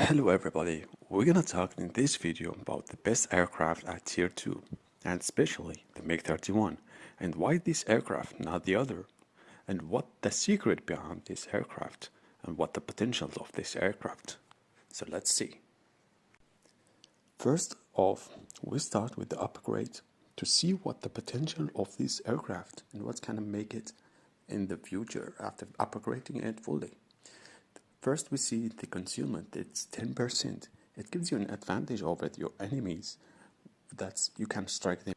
Hello everybody, we're gonna talk in this video about the best aircraft at Tier 2, and especially the MiG-31, and why this aircraft, not the other, and what the secret behind this aircraft, and what the potential of this aircraft. So let's see. First off, we start with the upgrade to see what the potential of this aircraft and what's gonna make it in the future after upgrading it fully. First we see the concealment, it's 10%. It gives you an advantage over your enemies, that you can strike them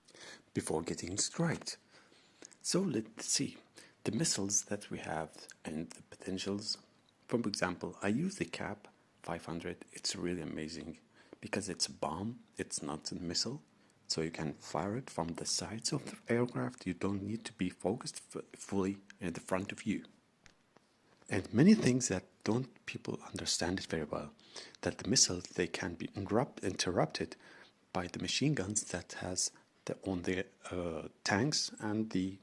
before getting struck. So let's see the missiles that we have and the potentials. For example, I use the CAP 500, it's really amazing because it's a bomb, it's not a missile. So you can fire it from the sides of the aircraft, you don't need to be focused fully in the front of you. And many things that don't people understand it very well, that the missiles they can be interrupted by the machine guns that has on the tanks and the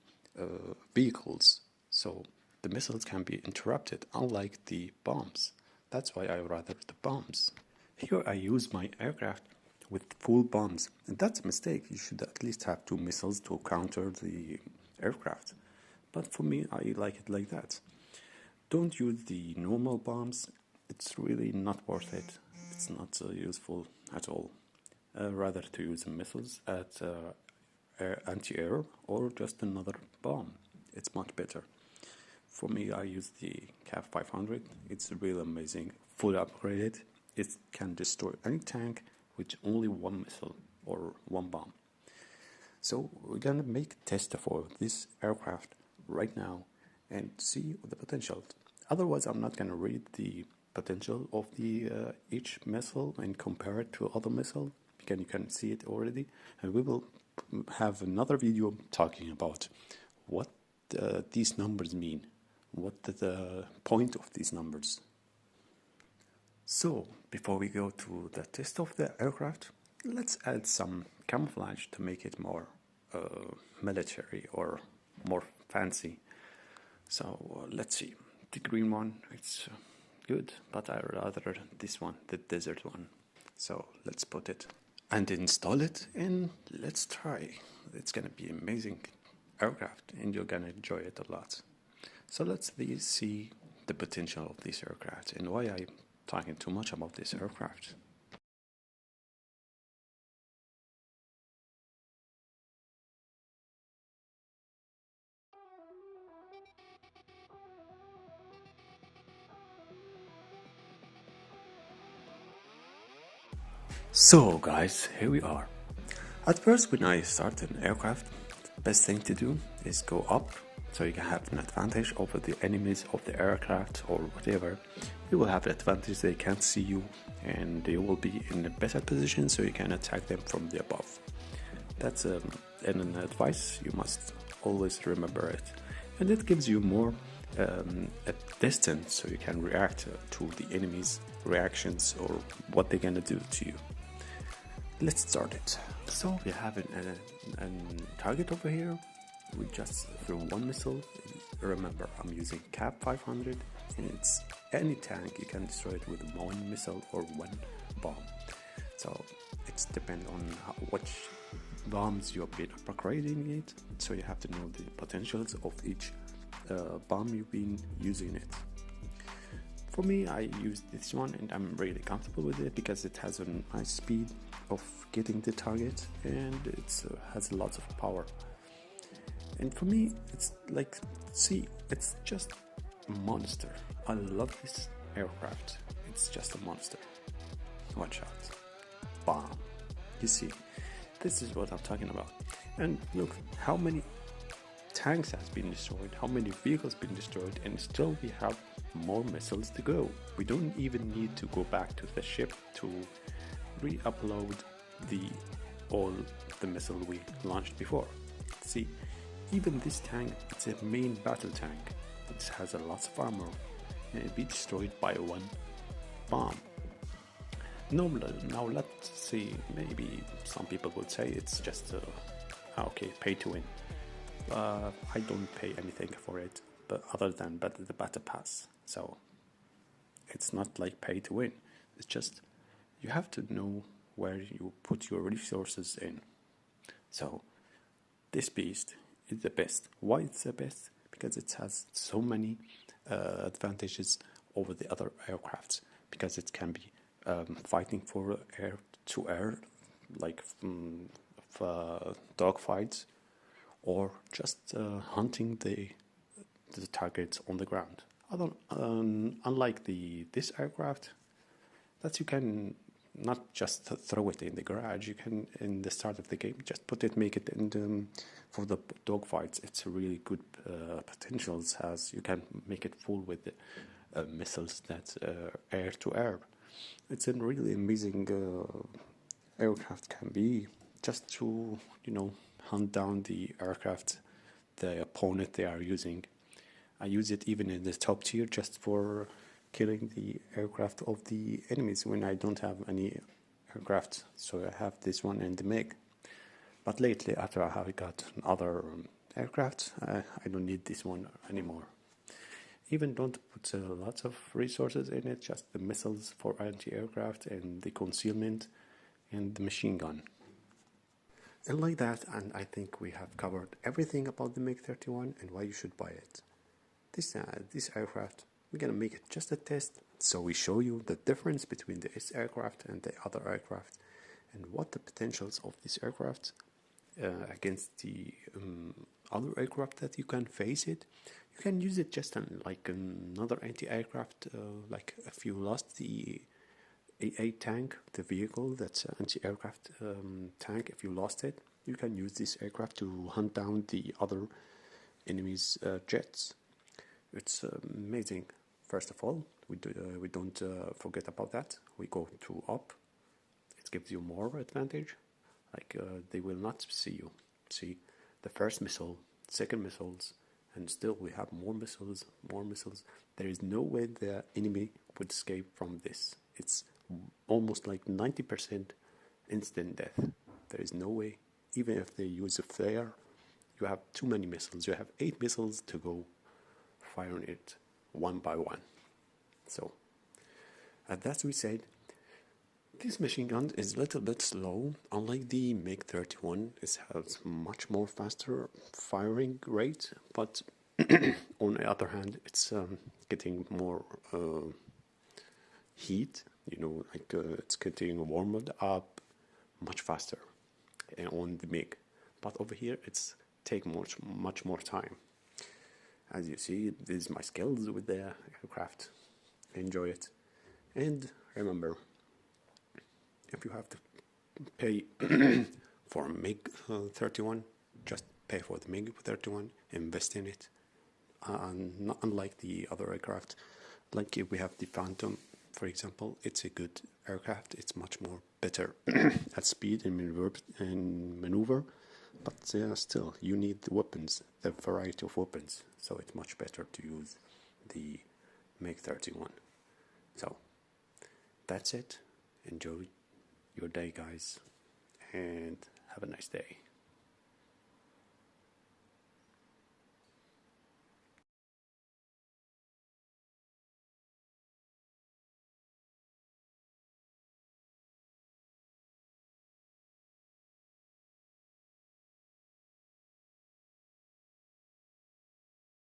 vehicles. So the missiles can be interrupted, unlike the bombs. That's why I rather the bombs. Here I use my aircraft with full bombs, and that's a mistake. You should at least have 2 missiles to counter the aircraft. But for me, I like it like that. Don't use the normal bombs, it's really not worth it. It's not useful at all. Rather to use missiles at anti-air or just another bomb. It's much better. For me, I use the CAF 500. It's really amazing, fully upgraded. It can destroy any tank with only 1 missile or 1 bomb. So we're gonna make a test for this aircraft right now and see the potential. Otherwise, I'm not going to read the potential of the each missile and compare it to other missile, because you can see it already. And we will have another video talking about what these numbers mean, what the point of these numbers. So, before we go to the test of the aircraft, let's add some camouflage to make it more military or more fancy. So let's see, the green one, it's good, but I rather this one, the desert one. So let's put it and install it, and let's try. It's gonna be amazing aircraft, and you're gonna enjoy it a lot. So let's see the potential of this aircraft and why I'm talking too much about this aircraft. So guys, here we are. At first, when I start an aircraft, the best thing to do is go up, so you can have an advantage over the enemies of the aircraft or whatever. You will have an advantage, they can't see you, and they will be in a better position so you can attack them from the above. That's an advice, you must always remember it. And it gives you more a distance so you can react to the enemies' reactions or what they're gonna do to you. Let's start it. So we have a target over here. We just throw 1 missile. Remember, I'm using CAP 500, and it's any tank you can destroy it with 1 missile or 1 bomb. So it's depend on which bombs you have been upgrading it. So you have to know the potentials of each bomb you've been using it. For me, I use this one and I'm really comfortable with it because it has a nice speed of getting the target, and it has lots of power. And for me, it's like, see, it's just a monster. I love this aircraft. It's just a monster. One shot. Bomb. You see, this is what I'm talking about. And look, how many tanks has been destroyed, how many vehicles been destroyed, and still we have more missiles to go. We don't even need to go back to the ship to re-upload all the missile we launched before. See, even this tank, it's a main battle tank. It has a lot of armor, and it be destroyed by 1 bomb. Now let's see, maybe some people would say it's just okay, pay to win. I don't pay anything for it, but other than the battle pass. So it's not like pay to win. It's just you have to know where you put your resources in. So this beast is the best. Why it's the best? Because it has so many advantages over the other aircrafts. Because it can be fighting for air to air, like dogfights, or just hunting the targets on the ground. Unlike this aircraft, that you can not just throw it in the garage. You can, in the start of the game, just put it, make it, and for the dogfights, it's a really good potentials. As you can make it full with missiles that air to air. It's a really amazing aircraft can be, just to hunt down the aircraft, the opponent they are using. I use it even in the top tier just for killing the aircraft of the enemies when I don't have any aircraft. So I have this one and the MiG. But lately, after I have got other aircraft, I don't need this one anymore. Even don't put lots of resources in it, just the missiles for anti-aircraft and the concealment and the machine gun. And like that, and I think we have covered everything about the MiG-31 and why you should buy it. This aircraft, we're gonna make it just a test, so we show you the difference between this aircraft and the other aircraft, and what the potentials of this aircraft against the other aircraft that you can face it. You can use it just like another anti-aircraft, like if you lost the AA tank, the vehicle that's anti-aircraft tank, if you lost it, you can use this aircraft to hunt down the other enemy's jets. It's amazing. First of all, we don't forget about that. We go to up. It gives you more advantage. Like they will not see you. See the first missile, second missiles, and still we have more missiles, more missiles. There is no way the enemy would escape from this. It's almost like 90% instant death. There is no way. Even if they use a flare, you have too many missiles. You have 8 missiles to go firing it one by one. So, as we said, this machine gun is a little bit slow. Unlike the MiG-31, it has much more faster firing rate, but on the other hand, it's getting more heat. It's getting warmed up much faster on the MiG. But over here, it's taking much more time. As you see, this is my skills with the aircraft. Enjoy it. And remember, if you have to pay for a MiG-31, just pay for the MiG-31, invest in it. Not unlike the other aircraft, like if we have the Phantom, for example, it's a good aircraft. It's much more better at speed and maneuver. But still, you need the weapons, the variety of weapons. So it's much better to use the MiG-31. So that's it. Enjoy your day, guys, and have a nice day.